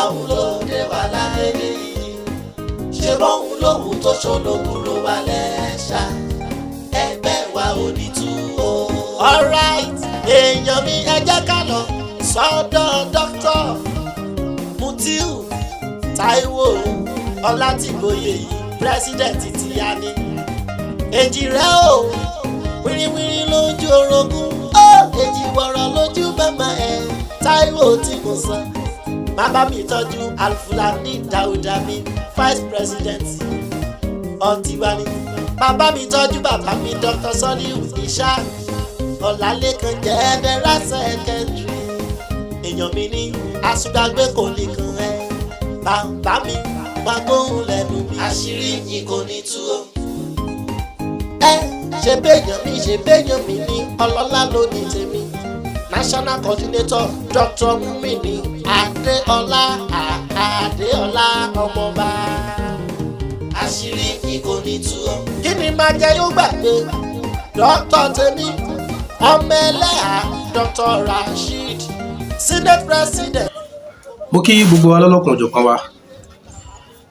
báwo ló dé wà láyé yìí ṣe bóun lòun tó ṣolókùrò wà lẹ́ṣà ẹgbẹ́ wa ò ní Tuwo. Alright èèyàn mi ẹ jẹ́ ká lọ sọ́dọ̀ dókítà Mutiu Táíwò Ọlátìgbòye yìí pírẹsidẹ̀ntì ti yá ni èjì rẹ̀ o wíríwírí lójú orogún ó èjì wọ̀rọ̀ lójú bàbá ẹ̀ Táíwò tí mo sọ bàbá mi tọ́jú Alfulani Dáúdà mi vice president ọ̀tìwárí bàbá mi tọ́jú bàbá mi Dr. Soliu Ishaq Ọlálékan general secretary èèyàn mi ní àṣùgbàgbé kò ní kan ẹ bàbá mi gbàgbóhùn lẹ́nu mi àṣírí yìí kò ní tú o. ṣe béèyàn mi ní ọlọ́lá ló ní tèmi national coordinator Dr. Mumini Adéọlá ọmọọba àṣírí yìí kò ní tú o. kí ni máa jẹ yóò gbàgbé dókítà tèmi ọmọ ẹlẹ́hà Dr. Rasheed senate president. mo kí gbogbo wa lọ́lọ́kan ọ̀jọ̀kan wa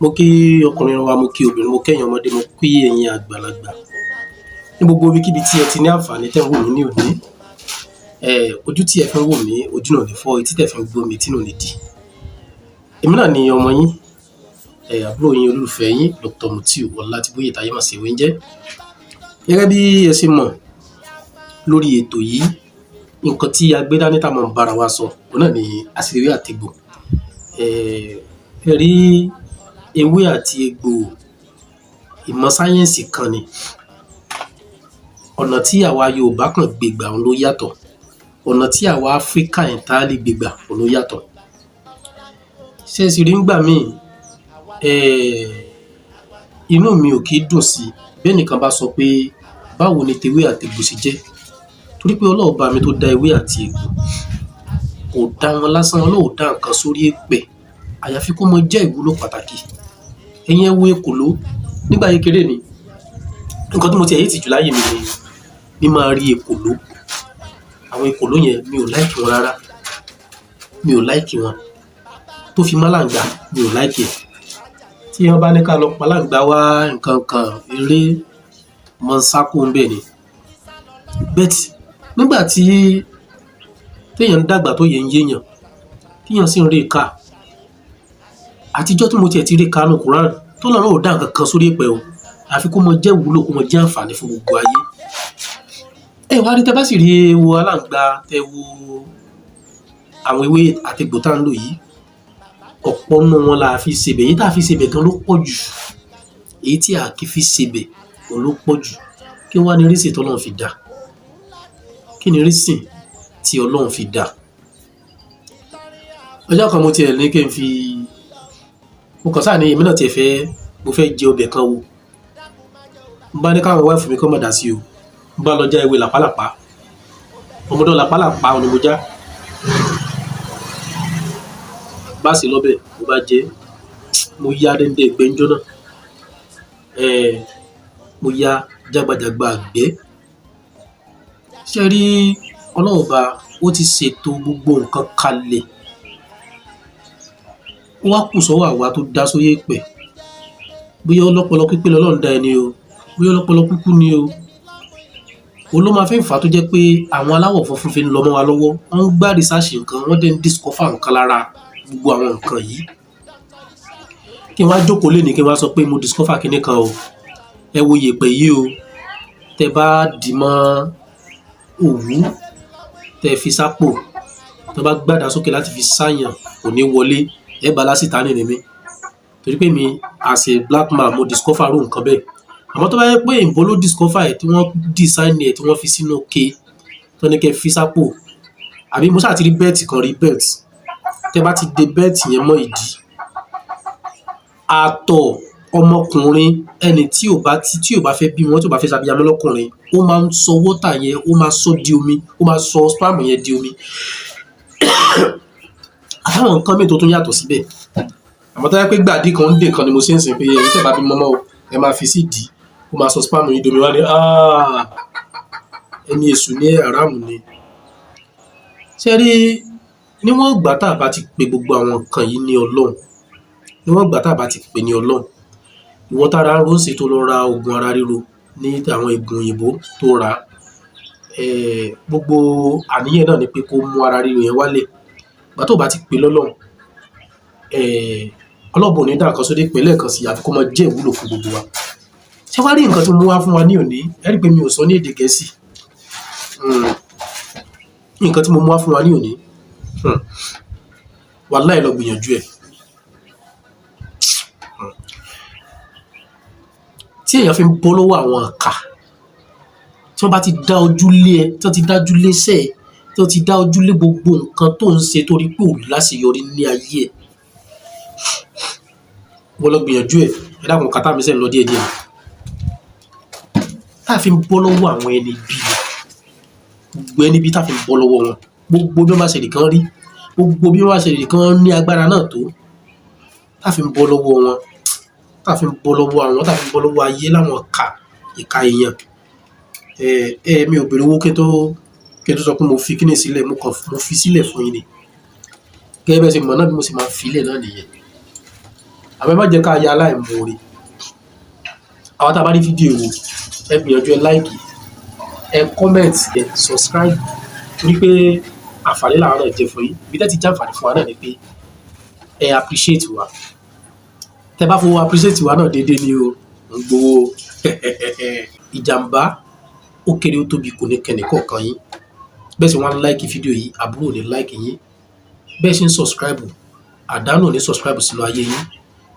mo kí ọkùnrin wa mo kí obìnrin mo kẹ́yìn ọmọdé mo kí ẹ̀yin àgbàlagbà ní gbogbo ibikíbi tí ẹ ti ní àǹfààní tẹ́ ń wò mí ní òní ojú tí ẹ fi ń wò mí ojú náà ní fọ́ etí tẹ́ fi ń gbọ́ mi etí náà ní dì. èmi náà ni ọmọ yín àbúrò yín olólùfẹ́ yín Dr. Mutiu Ọlátìgbòye táyé mà sí ìwé ń jẹ́. gẹ́gẹ́ bí ẹ ṣe mọ̀ lórí ètò yìí nǹkan tí a gbé dání tá a máa ń bára wa sọ òun náà ni àṣírí ewé àti egbò. ẹ rí ewé àti egbò ìmọ̀ sáyẹ́ǹsì kan ni ọ̀nà tí àwa Yorùbá kan gbégbà òun ló yàtọ̀ ọ̀nà tí àwa Áfíríkà ẹ̀ńtálì gbégbà òun ló yàtọ̀. ṣé ẹ sì rí ńgbà míì inú mi ò kì í dùn sí bẹ́ẹ̀ nìkan bá sọ pé báwo ni tewé àti egbò ṣe jẹ́ torí pé Ọlọ́run bá mi tó dá ewé àti egbò kò dá wọn lásán Ọlọ́run dá nǹkan sórí èpẹ̀ àyàfi kó mọ jẹ́ ìwúlò pàtàkì. ẹ̀yin ẹ wo ekòló nígbà kékeré ni nǹkan tí mo ti ẹ̀yẹ́ tìjú láyé mi ni mi máa rí ekòló àwọn ekòló yẹn mi ò láìkì wọn rárá mi ò láìkì wọn tó fi málàǹgbà mi ò láìkì ẹ̀ tí wọ́n bá ní ká lọ palàǹgbà wá nǹkan kan eré mọ́ ń sákò ń bẹ̀ ni bẹ́ẹ̀ nígbà tí téèyàn ń dàgbà tó yẹ ń yéèyàn téèyàn sì ń rí ká àtijọ́ tí mo tiẹ̀ ti rí ká nù Kùránì tó lọ́rùn ò dá nǹkan kan sórí èpẹ̀ o àfi kó mọ jẹ́ ìwúlò kó mọ jẹ́ àǹfààní fún gbogbo ayé. wá rí tẹ bá sì rí ewo aláǹgbá tẹ wo àwọn ewé àtegbò tá ń lò yìí ọ̀pọ̀ nínú wọn la fi sebẹ̀ èyí tá a fi sebẹ̀ gan ló pọ̀ jù èyí tí a kì í fi sebẹ̀ òun ló pọ̀ jù kí wọ́n á ní rísì tí Ọlọ́run fi dá kí ni rísì tí Ọlọ́run fi dá. ọjọ́ kan mo tiẹ̀ ní kí n fi mo kàn sáà ní èmi náà tiẹ̀ fẹ́ mo fẹ́ jẹ ọbẹ̀ kan wo n bá ní káwọn wáìfù mi kọ́ mọ̀ dá sí o n bá lọ já ewé làpálàpá ọmọdé làpálàpá òní mo já bá sì lọ́bẹ̀ mo bá jẹ mo yá dẹ́ndẹ́ gbẹ́njọ́ náà mo yá jágbajàgba àgbẹ̀. ṣe rí Ọlọ́run bá ó ti ṣètò gbogbo nǹkan kalẹ̀ ó wá kù sọ́wọ́ àwa tó dá sóyè pẹ̀ bóyá ọlọ́pọlọ pípé lọ́lọ́run dá ẹni o bóyá ọlọ́pọlọ kúkú ni o òun ló máa fi ń fà á tó jẹ́ pé àwọn aláwọ̀ funfun fi ń lọ mọ́ wa lọ́wọ́ wọ́n ń gbá rìsáàsì nǹkan wọ́n dẹ̀ ń discover nǹkan lára gbogbo àwọn nǹkan yìí. kí n wá jókòó lé ní kí n wá sọ pé mo discover kinní kan o ẹ wo yèpẹ̀ yìí o tẹ bá dì mọ́ òwú tẹ fi sápò tẹ bá gbàdá sókè láti fi sáyàn kò ní wọlé ẹ bá lásìtá nìyẹn mi torí pé mi as a black man mo discover ru nǹkan bẹ́ẹ̀ àmọ́ tó bá yẹ pé ìbò ló discover ẹ̀ tí wọ́n design ẹ̀ tí wọ́n fi sínú ke tó ní kẹ́ fi sápò àbí mo ṣáà ti rí bẹ́ẹ̀tì kan rí bẹ́ẹ̀tì tẹ́ bá ti de bẹ́ẹ̀tì yẹn mọ́ ìdí àtọ̀ ọmọkùnrin ẹni tí ò bá fẹ́ bímọ tí ò bá fẹ́ ṣàbíyamọ lọ́kùnrin ó máa ń sọ wọ́tà yẹn ó máa sọ di omi ó máa sọ spam yẹn di omi àtàwọn nǹkan mi tó tún yàtọ̀ síbẹ̀ àmọ́ tó yẹ pé gbàdí kan ń dè kan ni mo ṣe ń sìn pé ẹ̀yin tẹ́ bá bí mọ́mọ́ o ẹ máa fi sí ìdí ó máa sọ spam yìí domi wá ní ẹni èṣù ní àràmù ni. ṣé rí níwọ̀n ìgbà tá a bá ti pe gbogbo àwọn nǹkan yìí ní Ọlọ́run, níwọ̀n ìgbà tá a bá ti pè ní Ọlọ́run, ìwọ tára ń ro ṣe tó lọ ra oògùn ara ríro ní àwọn ìgùn òyìnbó tó rà gbogbo àníyàn náà ni pé kó mú ara ríro yẹn wálẹ̀. Ìgbà tó bá ti pè lọ́lọ́run, ọlọ́bùn ní dáǹkan sódé pẹ̀lẹ́ kan sí àfi kó máa jẹ́ ìwúlò fún gbogbo wa. Ṣé wá rí nǹkan tí mo mú wá fún wa ní òní? Ẹ rí i pé mi ò sọ ní èdè Gẹ̀ẹ́sì. Nǹkan tí mo mú wá fún wa ní òní, wàláhì lọ gbìyànjú ẹ̀. Tí èèyàn fi ń bọ́ lọ́wọ́ àwọn àkà, tí wọ́n bá ti dá ojú lé ẹ, tí wọ́n ti dájú léṣẹ́ ẹ, tí wọ́n ti dá ojú lé gbogbo nǹkan tó ń ṣe torí pé ò láṣeyọrí ní ayé ẹ̀, wọ́n lọ gbìyànjú ẹ̀. Ẹ dákun kàtà mi sẹ́yìn lọ díẹ̀díẹ̀. Tá a fi ń bọ́ lọ́wọ́ àwọn ẹni bí, gbogbo ẹni bí tá a fi ń bọ́ lọ́wọ́ wọn, gbogbo bí wọ́n bá ṣe lè kán rí, gbogbo bí wọ́n bá ṣe lè kán ní agbára náà tó, tá a fi ń bọ́ lọ́wọ́ wọn, tá a fi ń bọ́ lọ́wọ́ àwọn, tá a fi ń bọ́ lọ́wọ́ ayé láwọn ìka èèyàn. Mi ò béèrè owó kí n tó sọ pé mo fi kíni sílẹ̀, mo fi sílẹ̀ fún yín ni. Gẹ́gẹ́ bẹ́ẹ̀ ṣe mọ̀ náà bí mo ṣe máa fi ilẹ̀ náà nìyẹn. Àmọ́ ẹ má jẹ́ ká ya aláìmoore. Àwọn tá a bá rí fídíò wò, ẹ gbìyànjú ẹ like, ẹ comment, ẹ subscribe, torí pé àǹfààní làwọn náà jẹ́ fún yín. Ibi tẹ́ ti jẹ́ àǹfààní fún wa náà ni pé ẹ appreciate wa. Tẹ́ bá fowó appreciate wa náà déédéé ni o, ń gbowó. Ìjàmbá ó kéré ó tóbi kò ní kẹ́ni kọ̀ọ̀kan yín. Bẹ́ẹ̀ sì wọ́n á like fídíò yìí, àbúrò ò ní like yín. Bẹ́ẹ̀ sì ń subscribe, àdánù ò ní subscribe sínú ayé yín.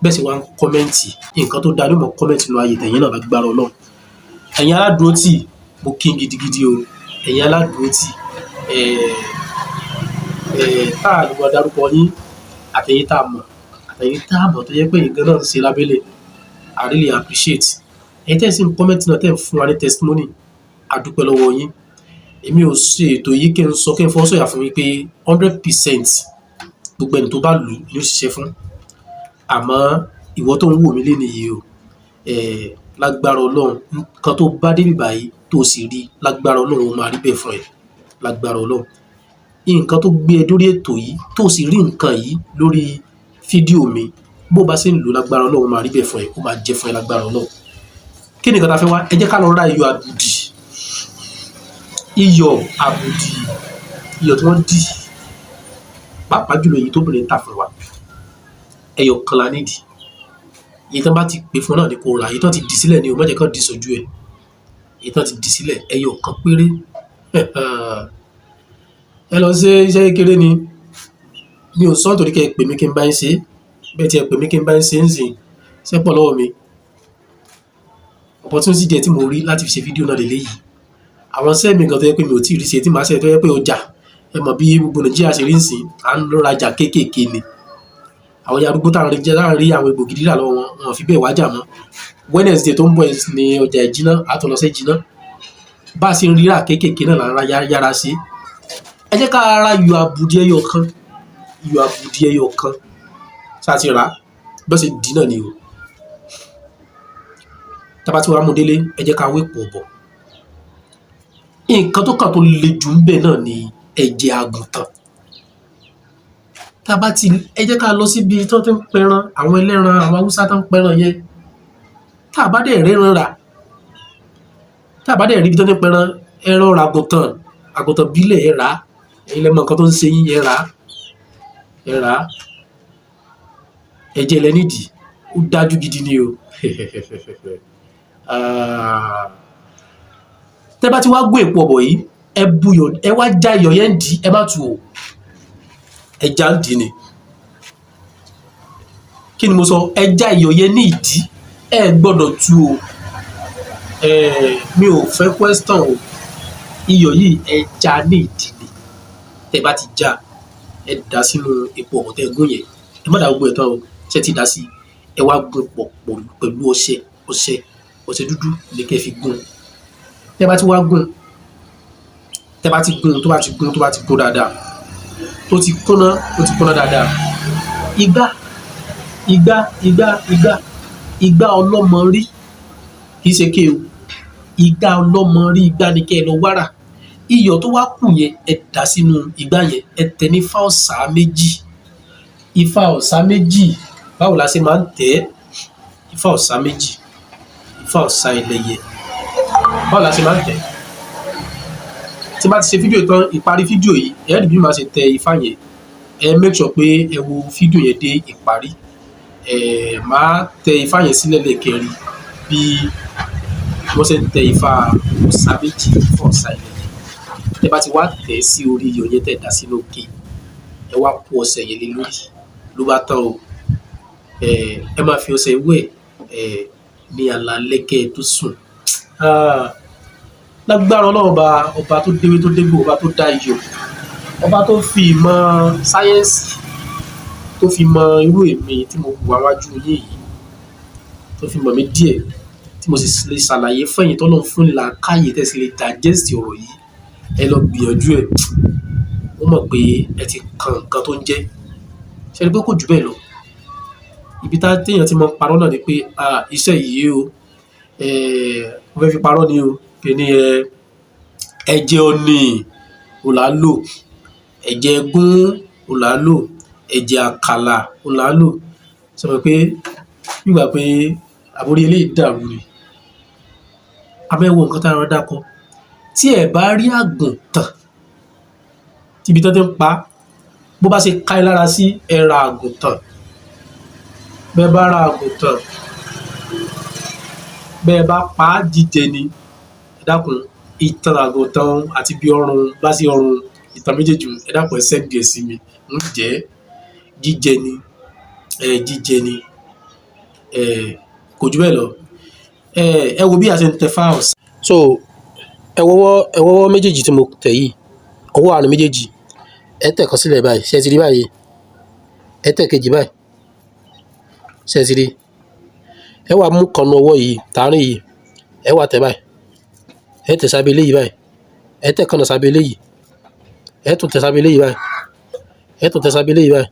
Bẹ́ẹ̀ sì wọ́n á kọ́mẹ́ǹtì, nǹkan tó dáa ló mọ̀ kọ́mẹ́ǹtì nínú ayé tẹ̀yìn náà lágbára Ọlọ́run. Ẹ̀yin aládùúró tì, mo kí n gidigidi o. Ẹ̀yin aládùúró tì, tá a lè mọ dárúkọ yín, àtẹ̀yin tá a mọ̀, àtẹ̀yin tá a mọ̀ tó yẹ pé nǹkan náà ń ṣe lábẹ́lẹ̀. I really appreciate. Ẹ̀yin tẹ́ ẹ sì ń kọ́mẹ́ǹtì náà tẹ́ ẹ fún wa ní testimony, a dúpẹ́ lọ́wọ́ yín. Èmi ò ṣe ètò yìí kí n sọ kí n fọ́ sọ̀yà fún yín pé 100% gbogbo ẹni tó bá lù ní ó ṣiṣẹ́ fún. Àmọ́ ìwọ tó ń wò mí lénìí yìí o, lágbára Ọlọ́run, nǹkan tó bá débi báyìí tó sì rí, lágbára Ọlọ́run ó máa rí bẹ́ẹ̀ fún ẹ. Lágbára Ọlọ́run. Nǹkan tó gbé ẹ dórí ètò yìí tó sì rí nǹkan yìí lórí fídíò mi, bó bá ṣe ń lò lágbára Ọlọ́run ó máa rí bẹ́ẹ̀ fún ẹ, ó máa jẹ́ fún ẹ lágbára Ọlọ́run. Kí ni nǹkan tá a fẹ́ wá? Ẹ jẹ́ ká lọ ra iyọ̀ àbùdì. Iyọ̀ àbùdì, iyọ̀ tí wọ́n dì, pàápàá jùlọ èyí tóbìnrin ń tà fún wa. Ẹyọ kan la nídìí. Èyí tí wọ́n bá ti pè fún náà ni kò rà. Èyí tí wọ́n ti dì sílẹ̀ ni o, má jẹ́ kí wọ́n dì sójú ẹ̀. Èyí tí wọ́n ti dì sílẹ̀, ẹyọ kan péré. Ẹ lọ ṣe iṣẹ́ kékeré ni. Mi ò sọ nítorí kẹ́ ẹ pè mí kí n bá yín ṣe. Bẹ́ẹ̀ tí ẹ pè mí kí n bá yín ṣe ń sìn, ṣé pọ̀ lọ́wọ́ mi. Opportunity díẹ̀ tí mo rí láti fi ṣe fídíò náà lélẹ́yìí. Àwọn iṣẹ́ mi gan tó yẹ pé mi ò tí ì rí ṣe tí màá ṣe tó yẹ pé ọjà, ẹ mọ̀ bí gbogbo Nàìjíríà ṣe rí ń sìn, à ń lọ rajà kéékèèké ni. Àwọn arúgbó tá à ń rí àwọn egbò gidi rà lọ́wọ́ wọn, wọn fi bẹ́ẹ̀ wájà mọ́. Wednesday tó ń bọ̀ ní ọjà ìjìnà, a tó lọ sí ìjìnà. Bá a ṣe ń rírà kéékèèké náà lára yára ṣe. Ẹ jẹ́ ká ra iyọ̀ àbùdí ẹyọ kan. Iyọ̀ àbùdí ẹyọ kan. Ṣá ti rà? Bó ṣe dì náà ni o. Tá bá ti wá mú délé, ẹ jẹ́ ká wé pọ̀ bọ̀. Nǹkan tó kàn tó le jù ń bẹ̀ náà ni ẹ̀jẹ̀ àgùntàn. Tá bá ti, ẹ jẹ́ ká lọ síbi tí wọ́n ti ń pẹran, àwọn ẹlẹ́ran, àwọn Haúsá tó ń pẹran yẹn. Tá bá dẹ̀ rẹ́ran rà, tá bá dẹ̀ rí ibi tí wọ́n ti ń pẹran, ẹran àgùntàn bílẹ̀ ẹ rà. Ẹ̀yin lẹ mọ̀ nǹkan tó ń ṣe yín, ẹ rà. Ẹ̀jẹ̀ lẹ nídìí, ó dájú gidi ni o. Tẹ́ bá ti wá gbé èpo ọ̀bọ̀ yìí, ẹ buyọ̀, ẹ wá já iyọ̀ yẹn dì, ẹ má tu o. Ẹja ń dì ni. Kí ni mo sọ? Ẹ já iyọ̀ yẹn ní ìdí, ẹ gbọ́dọ̀ tu o. Mi ò fẹ́ question o. Iyọ̀ yìí ẹ já ní ìdí ni. Tẹ́ bá ti já, ẹ dà sínú epo ọ̀bọ̀ tẹ́ gún yẹn. Ẹ má dà gbogbo ẹ̀ tán o. Ṣé ti dà sí? Ẹ wá gún pọ̀ pẹ̀lú ọṣẹ dúdú ní kẹ́ fi gún. Tẹ́ bá ti wá gún, tẹ́ bá ti gún, tó bá ti gún dáadáa, tó ti kúnná dáadáa. Igbá ọlọ́mọ rí, kì í ṣe ké o. Igbá ọlọ́mọ rí, igbá ni kẹ́ ẹ lọ wára. iyọ̀ tó wá kù yẹn ẹ dà sínú igbá yẹn, ẹ tẹ̀ ní ifá ọ̀sà méjì. Ifá ọ̀sà méjì, báwo la ṣe máa ń tẹ̀ ẹ́? Ifá ọ̀sà méjì, ifá ọ̀sà ẹlẹ́yẹ, báwo la ṣe máa ń tẹ̀ ẹ́? Tí bá ti ṣe fídíò tán, ìparí fídíò yìí ẹ rí bí màá ṣe tẹ ifá yẹn. Ẹ make sure pé ẹ wo fídíò yẹn dé ìparí. Màá tẹ ifá yẹn sílẹ̀ lẹ́ẹ̀kẹrin bí wọ́n ṣe ń tẹ ifá ọ̀sà méjì, ifá ọ̀sà ẹlẹ́yẹ. Ẹ bá ti wá tẹ̀ sí orí iyọ̀ yẹn tẹ̀ dà sínú òkè, ẹ wá kó ọṣẹ yẹn lé lórí, ló bá tán o. Ẹ máa fi ọṣẹ wẹ̀ ní alaalẹ́ kẹ́ ẹ tó sùn. Lágbára Ọlọ́run ọba tó déwé tó dégbò, ọba tó dá iyọ̀, ọba tó fi ìmọ̀ sáyẹ́ǹsì tó fi mọ irú èmi tí mo wà wájú yín yìí, tó fi mọ̀ mí díẹ̀, tí mo sì lè ṣàlàyé fẹ́yìn tọ́lọ́run fún làákàyè tẹ̀sí lè digest ọ̀rọ̀ yìí. Ẹ lọ gbìyànjú ẹ̀. Ó mọ̀ pé ẹ ti kan nǹkan tó ń jẹ́. Ṣé ẹ rí pé kò jù bẹ́ẹ̀ lọ? Ibi téèyàn ti mọ parọ́ náà ni pé iṣẹ́ yìí o, mo fẹ́ fi parọ́ ni o, kíní ẹ̀jẹ̀ ọ̀nì ò là á lò, ẹ̀jẹ̀ ẹgún ò là á lò, ẹ̀jẹ̀ àkàlà ò là á lò. Ṣé mo pé nígbà pé àbórí eléyìí dàrú ni? Abẹ́wò nǹkan tá a rọ dákọ. Tí ẹ bá rí àgùntàn tíbi tó ti ń pa, bó bá ṣe ká ẹ lára sí, ẹ ra àgùntàn. Bẹ́ẹ̀ bá ra àgùntàn, bẹ́ẹ̀ bá pa á, jíjẹ ni. Ẹ dákun, ìtàn àgùntàn àti bí ọrùn bá sí ọrùn ìtàn méjèèjì, ẹ dákun ẹ send ẹ̀ sí mi, ń jẹ́ jíjẹ ni. Jíjẹ ni. Kò jù bẹ́ẹ̀ lọ. Ẹ wo bí a ṣe ń tẹ fá ọ̀sà. So ẹ wọ́wọ́ méjèèjì tí mo tẹ̀ yìí, ọwọ́ àárín méjèèjì, ẹ tẹ̀ kan sílẹ̀ báyìí. Ṣé ẹ ti rí báyìí? Ẹ tẹ̀ kejì báyìí. Ṣé ẹ ti rí? Ẹ wá mú kan nu ọwọ́ yìí, tàárín yìí, ẹ wá tẹ̀ báyìí. Ẹ tẹ̀ sábẹ́ eléyìí báyìí. Ẹ tẹ̀ kan náà sábẹ́ eléyìí. Ẹ tún tẹ̀ sábẹ́ eléyìí báyìí. Ẹ tún tẹ̀ sábẹ́ eléyìí báyìí.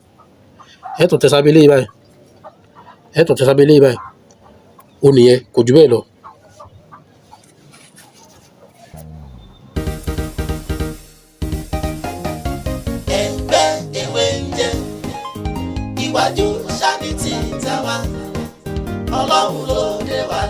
Ẹ tún tẹ̀ sábẹ́ eléyìí báyìí. Ẹ tún tẹ̀ sábẹ́ eléyìí báyìí. Ó nìyẹn, kò jù bẹ́ẹ̀ lọ. Ẹgbẹ́ ewé ń jẹ́ iwájú ṣáni tí tàwa, Ọlọ́run ló dé wa